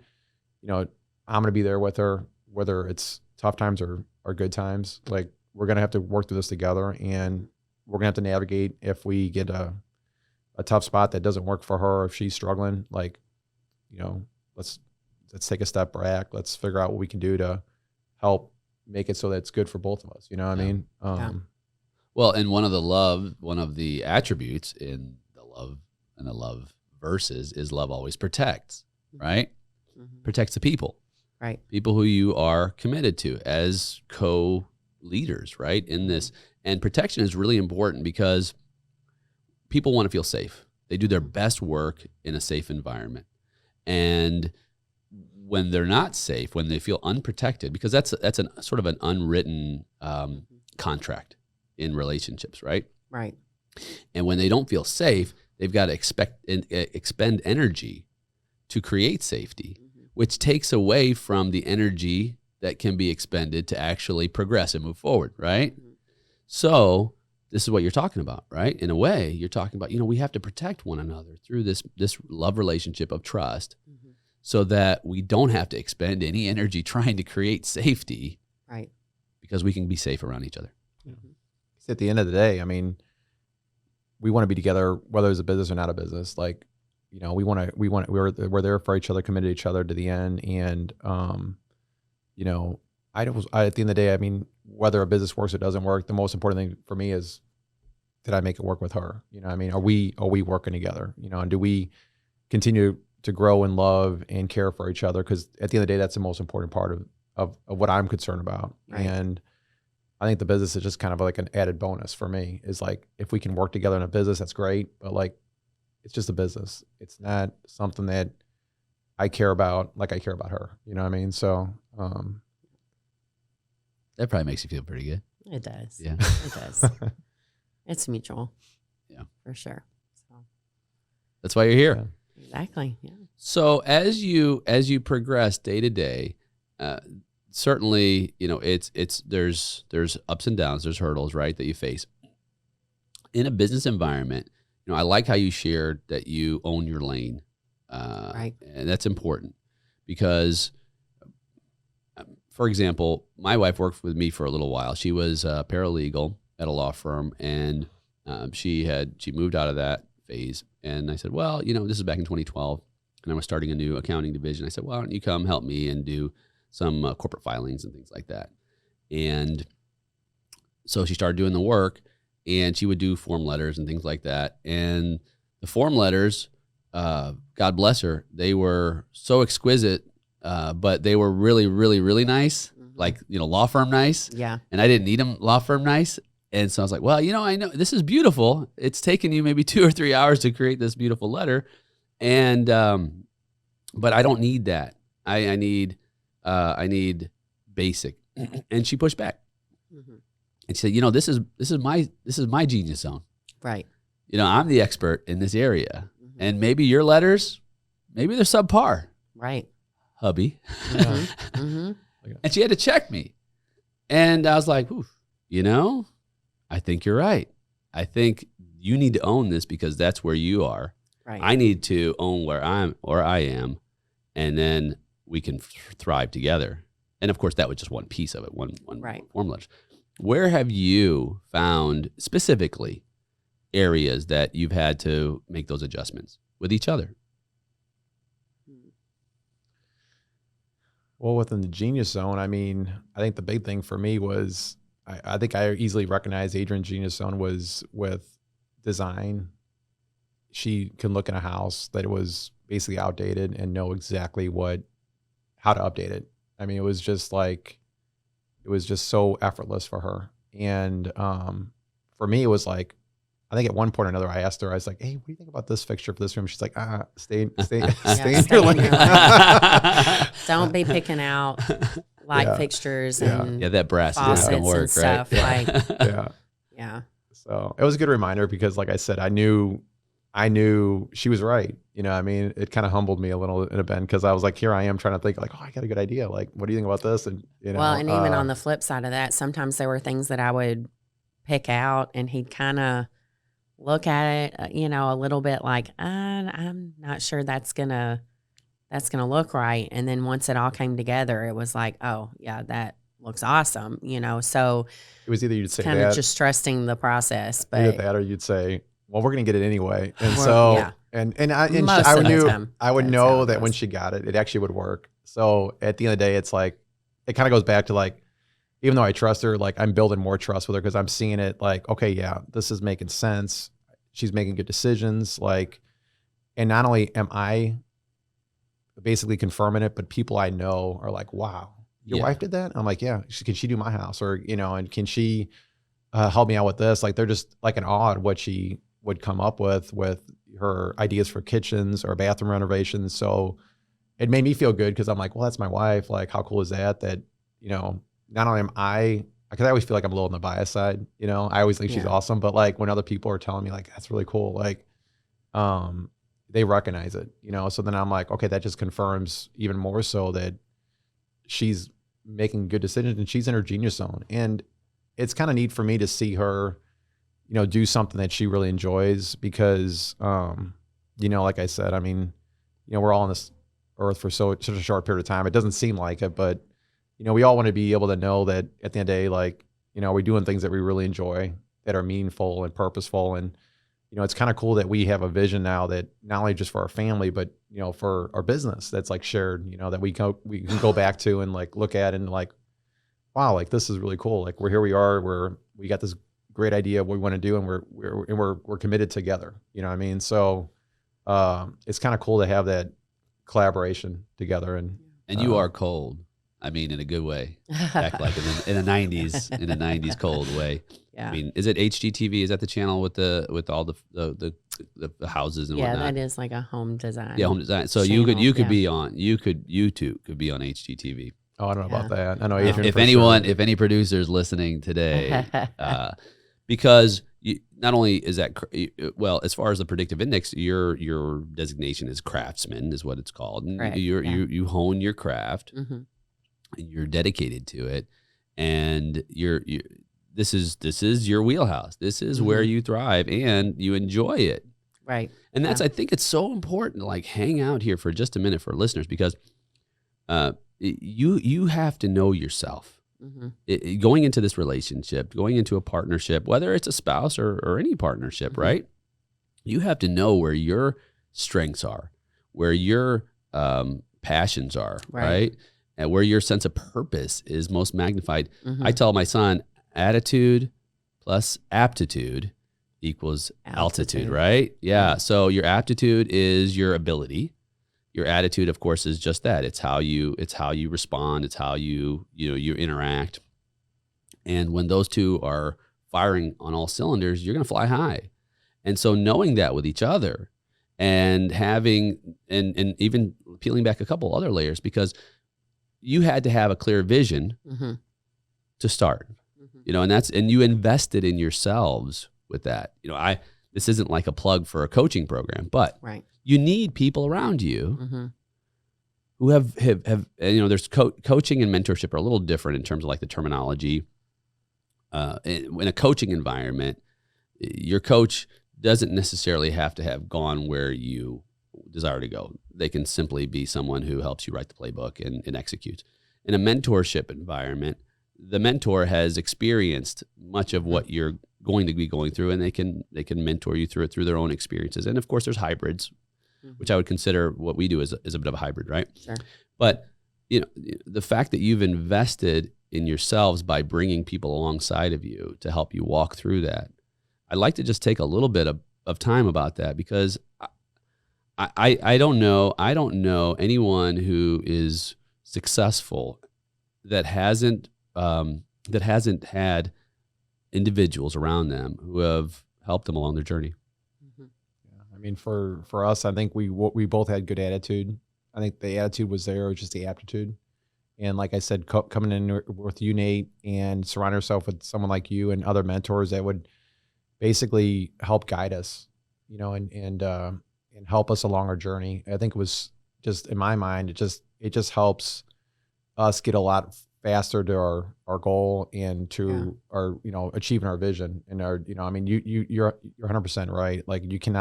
I'm going to be there with her, whether it's tough times or good times. Like, we're going to have to work through this together, and we're going to have to navigate if we get a tough spot that doesn't work for her, if she's struggling. Like, let's take a step back. Let's figure out what we can do to help make it so that it's good for both of us. You know what I mean? Well, and one of the attributes in the love verses is love always protects, right? Mm-hmm. Protects the people. Right. People who you are committed to as leaders, right? In this, and protection is really important because people want to feel safe. They do their best work in a safe environment. And when they're not safe, when they feel unprotected, because that's an sort of an unwritten contract in relationships, right? Right. And when they don't feel safe, they've got to expend energy to create safety, which takes away from the energy that can be expended to actually progress and move forward, right? So this is what you're talking about, right? In a way, you're talking about, we have to protect one another through this love relationship of trust, so that we don't have to expend any energy trying to create safety, right? Because we can be safe around each other. At the end of the day, I mean, we want to be together, whether it's a business or not a business. Like, we're there for each other, committed to each other to the end. And, at the end of the day, I mean, whether a business works or doesn't work, the most important thing for me is, did I make it work with her? I mean, are we working together? And do we continue to grow and love and care for each other? Because at the end of the day, that's the most important part of what I'm concerned about. Right. And I think the business is just kind of like an added bonus for me. Is like, if we can work together in a business, that's great. But like, it's just a business. It's not something that I care about like I care about her. You know what I mean? So that probably makes you feel pretty good. It does. Yeah. It does. It's mutual. Yeah. For sure. So. That's why you're here. Yeah. Exactly. Yeah. So as you progress day to day, certainly, there's ups and downs, there's hurdles, right, that you face in a business environment. I like how you shared that you own your lane, right, and that's important because, for example, my wife worked with me for a little while. She was a paralegal at a law firm, and she moved out of that phase. And I said, well, this is back in 2012, and I was starting a new accounting division. I said, well, why don't you come help me and do some corporate filings and things like that. And so she started doing the work, and she would do form letters and things like that. And the form letters, God bless her, they were so exquisite, but they were really, really, really nice, like, law firm nice. Yeah. And I didn't need them law firm nice. And so I was like, well, I know this is beautiful. It's taken you maybe 2 or 3 hours to create this beautiful letter. And, but I don't need that. I need basic. And she pushed back. And she said, this is my genius zone. Right. I'm the expert in this area. And maybe your letters, maybe they're subpar. Right. Hubby. Yeah. And she had to check me. And I was like, oof, I think you're right. I think you need to own this because that's where you are. Right. I need to own where I am, and then we can thrive together. And of course, that was just one piece of it, one right. formula. Where have you found specifically areas that you've had to make those adjustments with each other? Well, within the genius zone, I mean, I think the big thing for me was, I think I easily recognized Adriane's genius zone was with design. She can look in a house that was basically outdated and know exactly how to update it. I mean, it was just so effortless for her. And for me, it was like, I think at one point or another, I asked her, I was like, hey, what do you think about this fixture for this room? She's like, stay in your lane. Don't be picking out light fixtures and that brass faucets doesn't work, and stuff. right? Like, yeah. So it was a good reminder because, like I said, I knew she was right. I mean, it kind of humbled me a little in a bend because I was like, here I am trying to think like, oh, I got a good idea. Like, what do you think about this? And well, and even on the flip side of that, sometimes there were things that I would pick out, and he'd kind of look at it, a little bit like, I'm not sure that's gonna look right. And then once it all came together, it was like, oh yeah, that looks awesome. So it was either you'd say kind of just trusting the process, but either that or you'd say, well, we're going to get it anyway. And I would know that when she got it, it actually would work. So at the end of the day, it's like, it kind of goes back to like, even though I trust her, like I'm building more trust with her because I'm seeing it like, okay, yeah, this is making sense. She's making good decisions. Like, and not only am I basically confirming it, but people I know are like, wow, your Yeah. wife did that? I'm like, yeah. Can she do my house? Or, and can she help me out with this? Like, they're just like in awe at what she would come up with her ideas for kitchens or bathroom renovations. So it made me feel good because I'm like, well, that's my wife. Like, how cool is that? That, not only am I, because I always feel like I'm a little on the bias side, I always think she's awesome. But like when other people are telling me like, that's really cool. Like, they recognize it, so then I'm like, okay, that just confirms even more so that she's making good decisions and she's in her genius zone. And it's kind of neat for me to see her, do something that she really enjoys because, like I said, I mean, we're all on this earth for such a short period of time. It doesn't seem like it, but, we all want to be able to know that at the end of the day, like, we're doing things that we really enjoy that are meaningful and purposeful. And, it's kind of cool that we have a vision now that not only just for our family, but, for our business that's like shared, that we can go back to and like look at and like, wow, like this is really cool. Like we are, we got this great idea of what we want to do and we're committed together. You know what I mean? So it's kind of cool to have that collaboration together. And you are cold. I mean, in a good way. Back like in the 90s, in a 90s cold way. Yeah. I mean, is it HGTV? Is that the channel with all the houses and yeah, whatnot? that is like a home design. Yeah, home design. So channel, you could be on you two could be on HGTV. Oh, I don't know about that. I know If Adrian anyone, if any producers listening today, because not only is that well, as far as the predictive index, your designation is craftsman, is what it's called. And Correct, you hone your craft, Mhm. and you're dedicated to it, and this is your wheelhouse. This is where you thrive and you enjoy it. Right. And that's I think it's so important to like hang out here for just a minute for listeners because you have to know yourself. Mhm. Going into this relationship, going into a partnership, whether it's a spouse or any partnership, right? You have to know where your strengths are, where your passions are, right? And where your sense of purpose is most magnified. I tell my son, attitude plus aptitude equals altitude, right? Yeah. So your aptitude is your ability. Your attitude, of course, is just that. It's how you respond. It's how you interact. And when those two are firing on all cylinders, you're going to fly high. And so knowing that with each other and having, and even peeling back a couple other layers, because you had to have a clear vision to start, and you invested in yourselves with that. This isn't like a plug for a coaching program, but you need people around you who have there's coaching and mentorship are a little different in terms of like the terminology. In a coaching environment, your coach doesn't necessarily have to have gone where you desire to go. They can simply be someone who helps you write the playbook and execute. In a mentorship environment, the mentor has experienced much of what you're going to be going through, and they can mentor you through their own experiences. And of course, there's hybrids, which I would consider what we do is a bit of a hybrid, right? Sure. But the fact that you've invested in yourselves by bringing people alongside of you to help you walk through that, I'd like to just take a little bit of time about that because I don't know anyone who is successful that hasn't had individuals around them who have helped them along their journey. Yeah. I mean, for us, I think we both had good attitude. I think the attitude was there, it was just the aptitude. And like I said, coming in with you, Nate, and surround yourself with someone like you and other mentors that would basically help guide us, and help us along our journey. I think it was just, in my mind, it just helps us get a lot faster to our goal and to our, achieving our vision and our, I mean, you're 100% right. Like you can,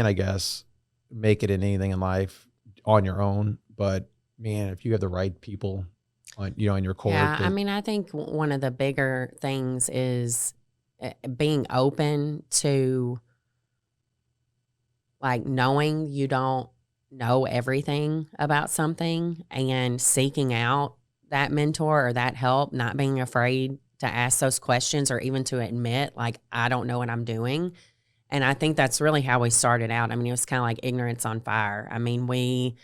I guess, make it in anything in life on your own, but man, if you have the right people on, in your core. Yeah. I mean, I think one of the bigger things is being open to like knowing you don't know everything about something and seeking out that mentor or that help, not being afraid to ask those questions or even to admit like, I don't know what I'm doing. And I think that's really how we started out. I mean, it was kind of like ignorance on fire. I mean, we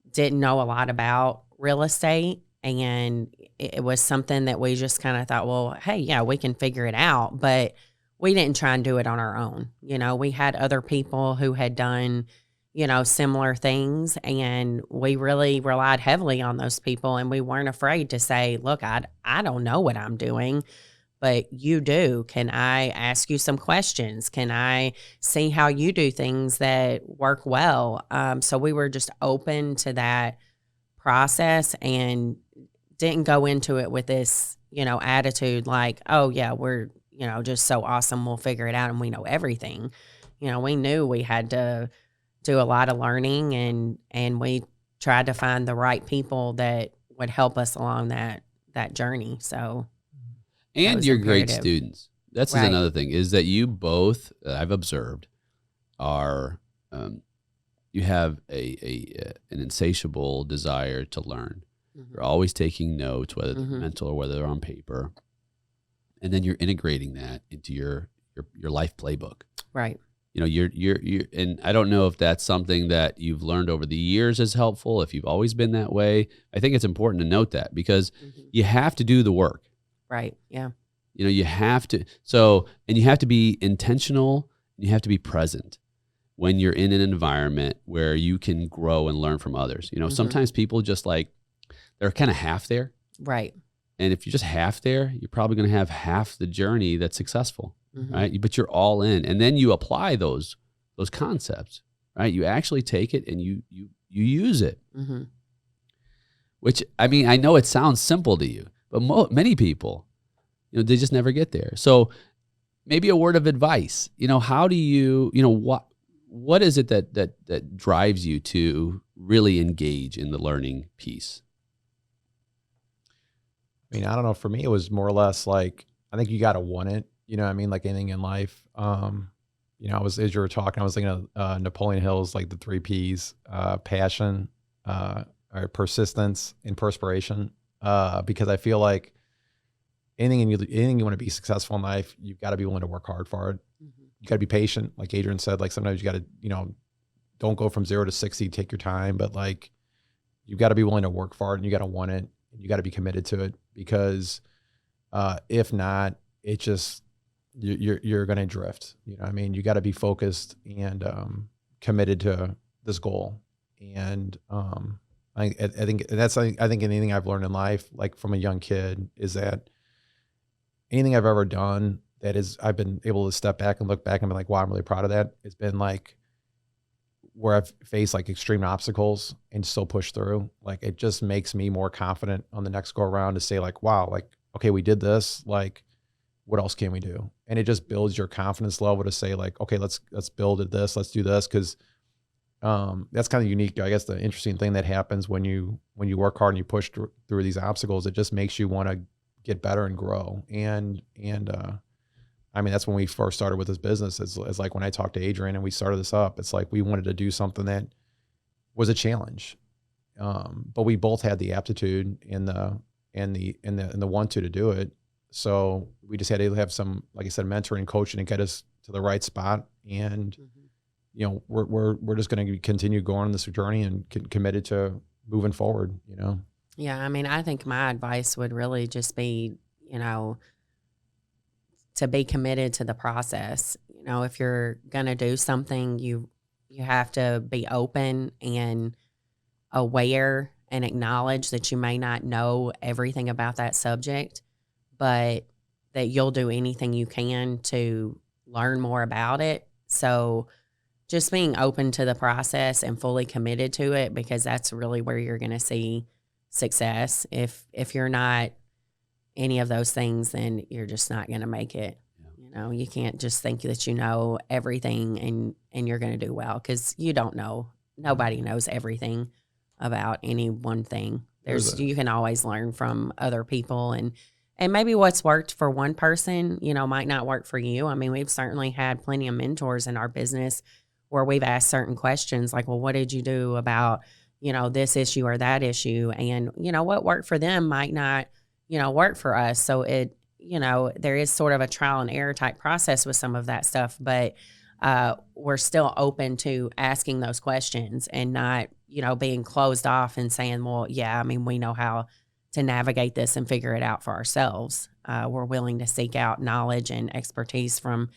didn't know a lot about real estate, and it was something that we just kind of thought, well, hey, yeah, we can figure it out. But we didn't try and do it on our own. We had other people who had done, similar things, and we really relied heavily on those people, and we weren't afraid to say, look, I don't know what I'm doing, but you do. Can I ask you some questions? Can I see how you do things that work well? So we were just open to that process and didn't go into it with this, attitude like, oh yeah, we're, just so awesome, we'll figure it out and we know everything. We knew we had to do a lot of learning, and we tried to find the right people that would help us along that journey. So, and you're great students. That's Right. another thing, is that you both, I've observed, are you have an insatiable desire to learn. You're always taking notes, whether they're mental or whether they're on paper, and then you're integrating that into your life playbook. Right. You're and I don't know if that's something that you've learned over the years is helpful, if you've always been that way. I think it's important to note that, because you have to do the work. Right. Yeah. You have to, and you have to be intentional, and you have to be present when you're in an environment where you can grow and learn from others. Sometimes people just they're kind of half there. Right. And if you're just half there, you're probably going to have half the journey that's successful, right? But you're all in, and then you apply those concepts, right? You actually take it and you use it. Which, I mean, I know it sounds simple to you, but many people, they just never get there. So maybe a word of advice. How do you, what is it that drives you to really engage in the learning piece? I mean, I don't know. For me, it was more or less like, I think you got to want it. I mean, like anything in life. As you were talking, I was thinking of Napoleon Hill's, like the 3 Ps, passion, or persistence, and perspiration. Because I feel like anything you want to be successful in life, you've got to be willing to work hard for it. You got to be patient. Like Adriane said, like sometimes you got to, don't go from 0 to 60, take your time, but like you've got to be willing to work for it, and you got to want it, and you got to be committed to it, because if not, it just, you're going to drift. I mean, you got to be focused and committed to this goal. And I think anything I've learned in life, like from a young kid, is that anything I've ever done I've been able to step back and look back and be like, wow, I'm really proud of that. It's been like where I've faced like extreme obstacles and still push through. Like, it just makes me more confident on the next go around to say like, wow, like, okay, we did this. Like, what else can we do? And it just builds your confidence level to say like, okay, let's build at this. Let's do this. Cause that's kind of unique. I guess the interesting thing that happens when you work hard and you push through these obstacles, it just makes you want to get better and grow. And I mean, that's when we first started with this business. It's like when I talked to Adriane and we started this up, it's like we wanted to do something that was a challenge. But we both had the aptitude and the want to do it. So we just had to have some, like I said, mentoring and coaching to get us to the right spot. And we're just going to continue going on this journey and committed to moving forward. Yeah, I mean, I think my advice would really just be, to be committed to the process. If you're going to do something, you have to be open and aware and acknowledge that you may not know everything about that subject, but that you'll do anything you can to learn more about it. So just being open to the process and fully committed to it, because that's really where you're going to see success. If you're not any of those things, then you're just not going to make it. You can't just think that you know everything and you're going to do well, because you don't know. Nobody knows everything about any one thing. You can always learn from other people, and maybe what's worked for one person, might not work for you. I mean, we've certainly had plenty of mentors in our business where we've asked certain questions like, well, what did you do about, this issue or that issue? And, what worked for them might not, work for us. So there is sort of a trial and error type process with some of that stuff. But we're still open to asking those questions and not, being closed off and saying, well, yeah, I mean, we know how to navigate this and figure it out for ourselves. We're willing to seek out knowledge and expertise from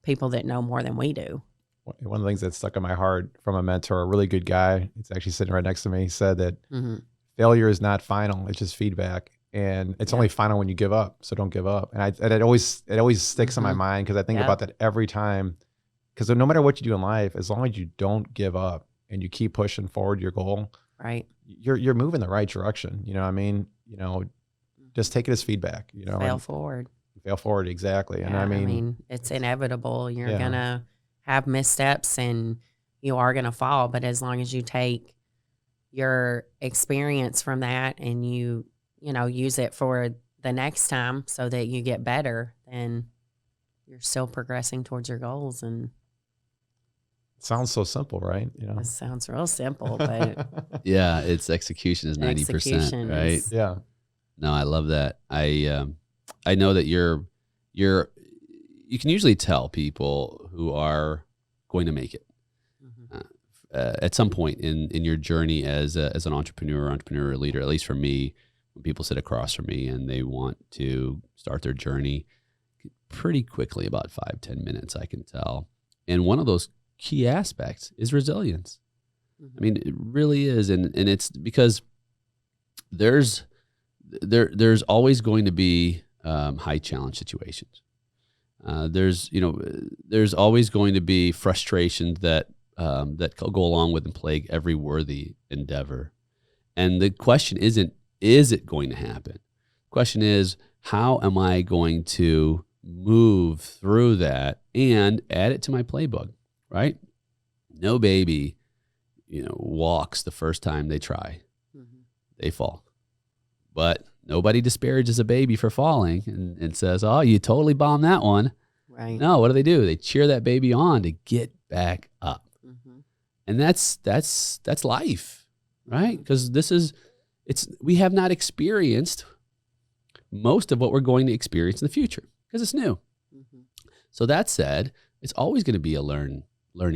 people that know more than we do. One of the things that stuck in my heart from a mentor, a really good guy, he's actually sitting right next to me, said that failure is not final, it's just feedback. And it's only final when you give up. So don't give up. And it always sticks in my mind, because I think about that every time. Because no matter what you do in life, as long as you don't give up and you keep pushing forward your goal, right, you're moving the right direction. You know what I mean? Just take it as feedback. Fail forward. Fail forward, exactly. Yeah, and I mean, it's inevitable. You're gonna have missteps and you are gonna fall. But as long as you take your experience from that and you use it for the next time so that you get better, then you're still progressing towards your goals. And it sounds so simple, right? It sounds real simple, but yeah, it's execution is 90%, right? Yeah. No, I love that. I know that you can usually tell people who are going to make it at some point in your journey as an entrepreneur leader. At least for me, when people sit across from me and they want to start their journey, pretty quickly, about 5-10 minutes, I can tell. And one of those key aspects is resilience. I mean, it really is, and it's because there's always going to be high challenge situations. There's always going to be frustrations that go along with and plague every worthy endeavor. And the question isn't, is it going to happen? The question is, how am I going to move through that and add it to my playbook, right? No baby, walks the first time they try. They fall. But nobody disparages a baby for falling and says, oh, you totally bombed that one. Right. No, what do? They cheer that baby on to get back up. And that's life, right? Because we have not experienced most of what we're going to experience in the future because it's new. So that said, it's always going to be a learning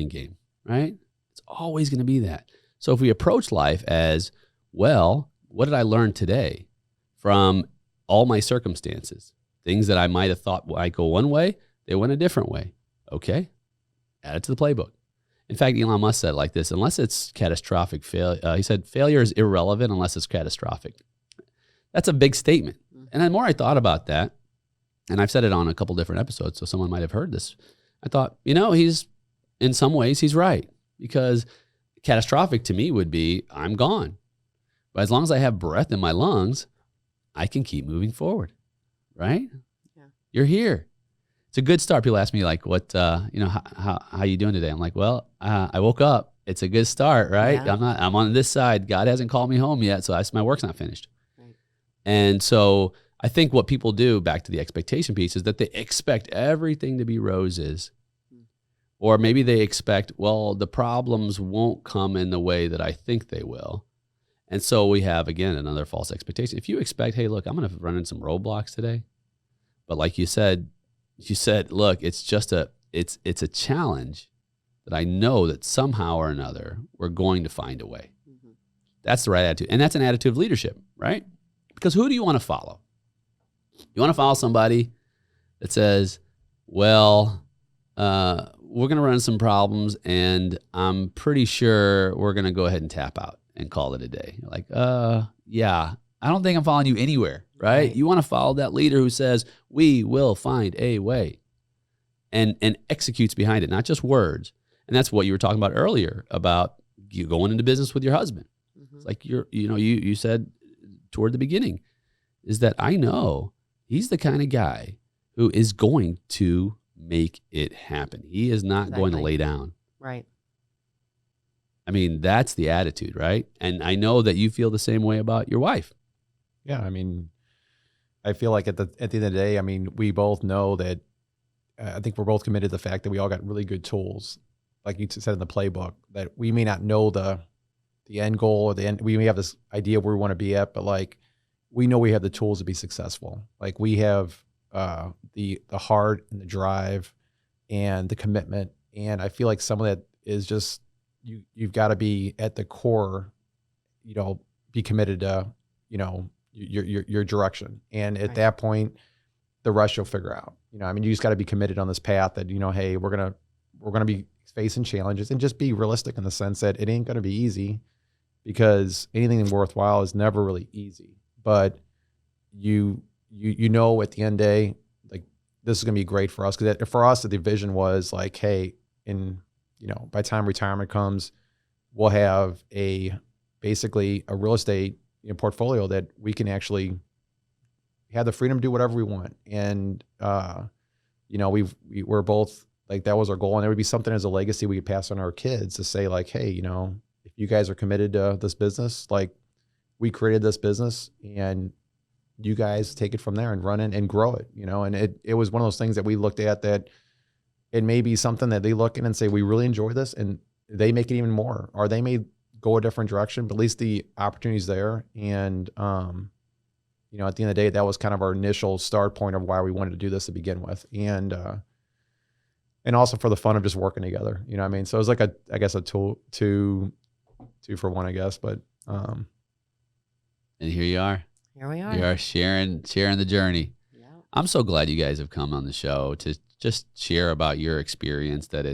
game, right? It's always going to be that. So if we approach life as, well, what did I learn today from all my circumstances? Things that I might have thought might go one way, they went a different way. Okay, add it to the playbook. In fact, Elon Musk said it like this: unless it's catastrophic failure, he said, failure is irrelevant unless it's catastrophic. That's a big statement. And the more I thought about that, and I've said it on a couple different episodes, so someone might have heard this, I thought, in some ways, he's right. Because catastrophic to me would be, I'm gone. But as long as I have breath in my lungs, I can keep moving forward, right? Yeah. You're here. It's a good start. People ask me like, what, how you doing today? I'm like, well, I woke up. It's a good start, right? Yeah. I'm on this side. God hasn't called me home yet. So my work's not finished. Right. And so I think what people do, back to the expectation piece, is that they expect everything to be roses. Or maybe they expect, well, the problems won't come in the way that I think they will. And so we have, again, another false expectation. If you expect, hey, look, I'm going to run into some roadblocks today. But like you said, look, it's just it's a challenge that I know that somehow or another we're going to find a way. That's the right attitude. And that's an attitude of leadership, right? Because who do you want to follow? You want to follow somebody that says, well, we're going to run into some problems and I'm pretty sure we're going to go ahead and tap out and call it a day. You're like, yeah, I don't think I'm following you anywhere, right? You want to follow that leader who says, we will find a way, and executes behind it, not just words. And that's what you were talking about earlier about you going into business with your husband. It's like you said toward the beginning is that I know he's the kind of guy who is going to make it happen. He is not going to lay down. Right. I mean, that's the attitude, right? And I know that you feel the same way about your wife. Yeah, I mean, I feel like at the end of the day, I mean, we both know that I think we're both committed to the fact that we all got really good tools, like you said in the playbook, that we may not know the end goal or the end. We may have this idea of where we want to be at, but like we know we have the tools to be successful. Like we have the heart and the drive and the commitment And I feel like some of that is just, you've got to be at the core, be committed to, your direction. And at that point, the rest you'll figure out. You just got to be committed on this path that, hey, we're going to be facing challenges, and just be realistic in the sense that it ain't going to be easy, because anything worthwhile is never really easy. But at the end of the day, like, this is going to be great for us. Because for us, the vision was like, hey, by the time retirement comes, we'll have basically a real estate portfolio that we can actually have the freedom to do whatever we want. And, we're both like, that was our goal. And there would be something as a legacy we could pass on our kids to say like, hey, if you guys are committed to this business, like, we created this business, and you guys take it from there and run it and grow it, and it was one of those things that we looked at, that it may be something that they look in and say, we really enjoy this, and they make it even more, or they may go a different direction, but at least the opportunity's there. And, at the end of the day, that was kind of our initial start point of why we wanted to do this to begin with. And also for the fun of just working together, So it was like I guess a two for one, I guess. But, and here you are. Here we are. You are sharing the journey. Yeah. I'm so glad you guys have come on the show to just share about your experience, that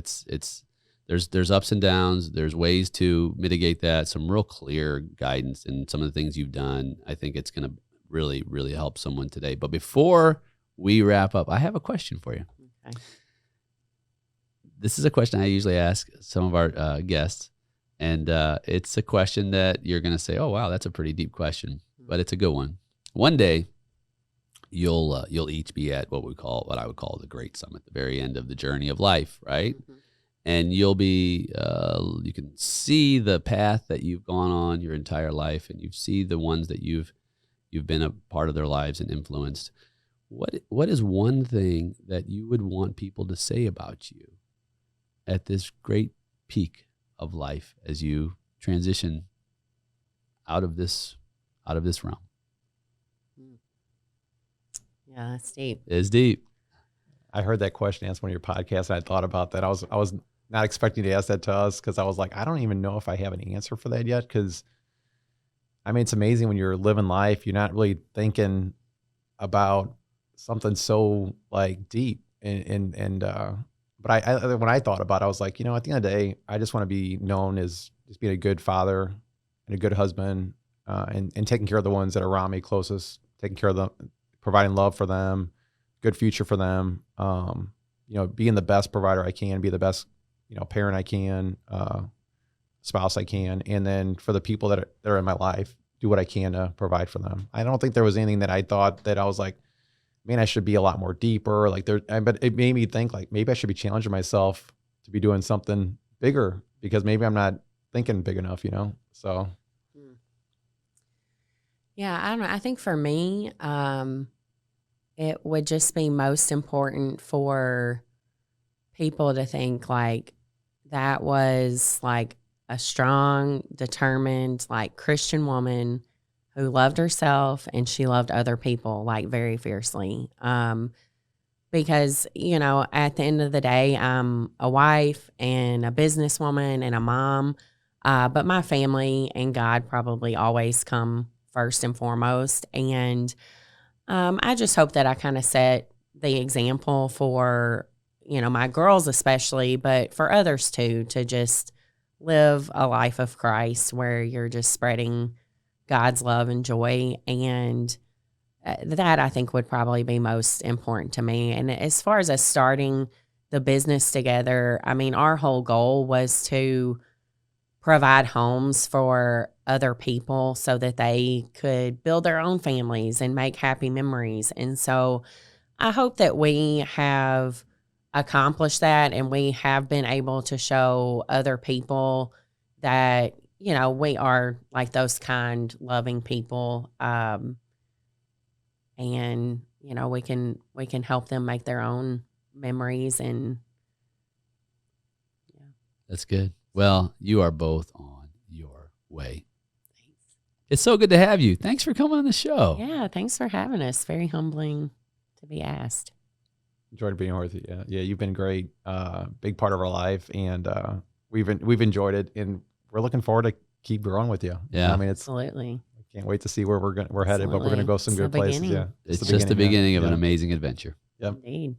there's ups and downs. There's ways to mitigate that, some real clear guidance, and some of the things you've done. I think it's going to really, really help someone today. But before we wrap up, I have a question for you. Okay. This is a question I usually ask some of our guests, and it's a question that you're going to say, oh, wow, that's a pretty deep question, but it's a good one. One day, you'll each be at what I would call the great summit, the very end of the journey of life, right? Mm-hmm. And you'll be, you can see the path that you've gone on your entire life, and you see the ones that you've been a part of their lives and influenced. What is one thing that you would want people to say about you at this great peak of life as you transition out of this realm? Yeah, that's deep. It's deep. I heard that question asked on one of your podcasts, and I thought about that. I was not expecting to ask that to us, because I was like, I don't even know if I have an answer for that yet. Because it's amazing when you're living life, you're not really thinking about something so like deep. But I when I thought about it, I was like, at the end of the day, I just want to be known as just being a good father and a good husband, and taking care of the ones that are around me closest, taking care of them, providing love for them, good future for them, being the best provider I can, be the best, parent I can, spouse I can. And then for the people that are in my life, do what I can to provide for them. I don't think there was anything that I thought that I was like, man, I should be a lot more deeper. But it made me think like, maybe I should be challenging myself to be doing something bigger, because maybe I'm not thinking big enough, so. Yeah, I don't know. I think for me, it would just be most important for people to think like that was like a strong, determined, like Christian woman who loved herself, and she loved other people like very fiercely. Because, at the end of the day, I'm a wife and a businesswoman and a mom, but my family and God probably always come first and foremost. And I just hope that I kind of set the example for, my girls especially, but for others too, to just live a life of Christ where you're just spreading God's love and joy. And that I think would probably be most important to me. And as far as us starting the business together, our whole goal was to provide homes for other people so that they could build their own families and make happy memories. And so I hope that we have accomplished that, and we have been able to show other people that, we are like those kind, loving people. And, we can help them make their own memories. And yeah. That's good. Well, you are both on your way. Thanks. It's so good to have you. Thanks for coming on the show. Yeah, thanks for having us. Very humbling to be asked. Enjoyed being here with you. Yeah, you've been great. Big part of our life, and we've enjoyed it, and we're looking forward to keep growing with you. Yeah. I mean, it's Absolutely. can't wait to see where we're headed, but we're gonna Absolutely. go some It's good the places. beginning. Yeah, It's just the beginning of yeah. an amazing adventure. Yep. Indeed.